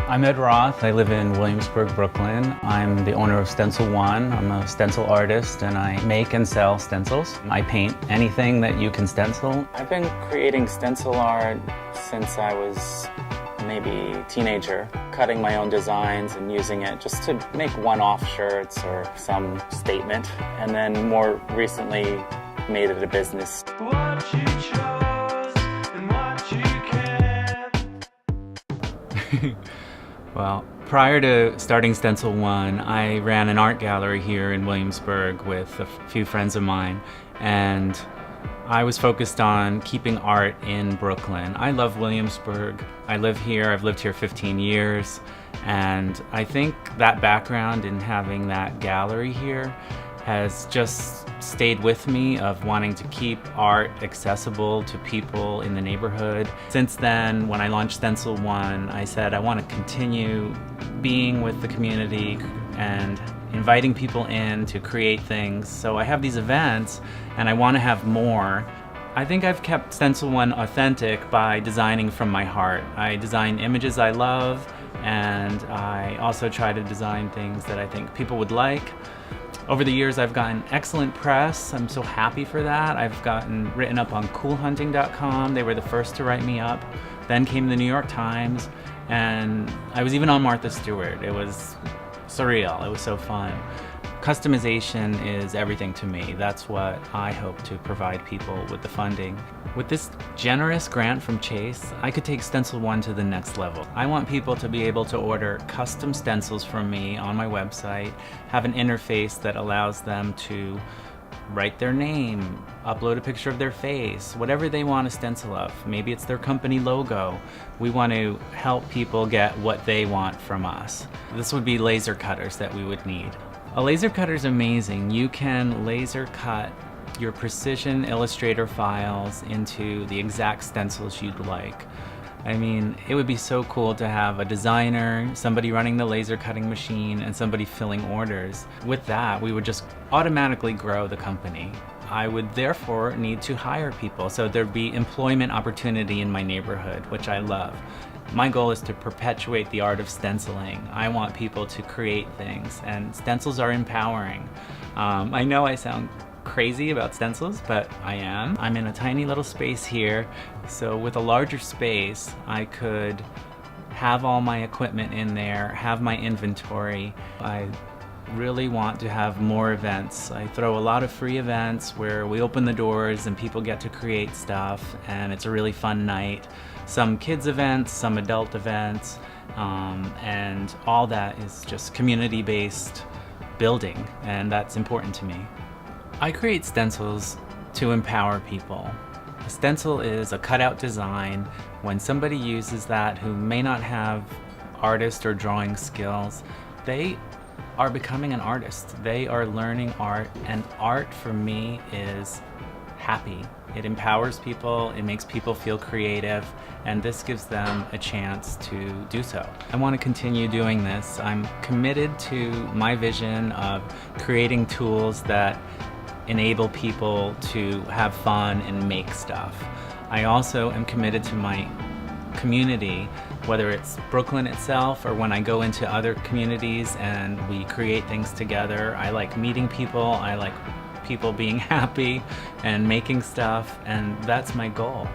I'm Ed Roth. I live in Williamsburg, Brooklyn. I'm the owner of Stencil1. I'm a stencil artist and I make and sell stencils. I paint anything that you can stencil. I've been creating stencil art since I was maybe a teenager, cutting my own designs and using it just to make one-off shirts or some statement, and then more recently made it a business. What you chose and what you kept. Well, prior to starting Stencil1, I ran an art gallery here in Williamsburg with a few friends of mine, and I was focused on keeping art in Brooklyn. I love Williamsburg. I live here. I've lived here 15 years, and I think that background in having that gallery here has just stayed with me of wanting to keep art accessible to people in the neighborhood. Since then, when I launched Stencil1, I said I want to continue being with the community and inviting people in to create things. So I have these events and I want to have more. I think I've kept Stencil1 authentic by designing from my heart. I design images I love, and I also try to design things that I think people would like. Over the years, I've gotten excellent press. I'm so happy for that. I've gotten written up on coolhunting.com. They were the first to write me up. Then came the New York Times, and I was even on Martha Stewart. It was surreal. It was so fun. Customization is everything to me. That's what I hope to provide people with the funding. With this generous grant from Chase, I could take Stencil1 to the next level. I want people to be able to order custom stencils from me on my website, have an interface that allows them to write their name, upload a picture of their face, whatever they want a stencil of. Maybe it's their company logo. We want to help people get what they want from us. This would be laser cutters that we would need. A laser cutter is amazing. You can laser cut your precision Illustrator files into the exact stencils you'd like. I mean, it would be so cool to have a designer, somebody running the laser cutting machine, and somebody filling orders. With that, we would just automatically grow the company. I would therefore need to hire people, so there'd be employment opportunity in my neighborhood, which I love. My goal is to perpetuate the art of stenciling. I want people to create things, and stencils are empowering. I know I sound crazy about stencils, but I am. I'm in a tiny little space here, so with a larger space, I could have all my equipment in there, have my inventory. I really want to have more events. I throw a lot of free events where we open the doors and people get to create stuff, and it's a really fun night. Some kids events, some adult events, and all that is just community-based building, and that's important to me. I create stencils to empower people. A stencil is a cutout design. When somebody uses that who may not have artist or drawing skills, they are becoming an artist. They are learning art, and art for me is happy. It empowers people, it makes people feel creative, and this gives them a chance to do so. I want to continue doing this. I'm committed to my vision of creating tools that enable people to have fun and make stuff. I also am committed to my community, whether it's Brooklyn itself or when I go into other communities and we create things together. I like meeting people, I like people being happy and making stuff, and that's my goal.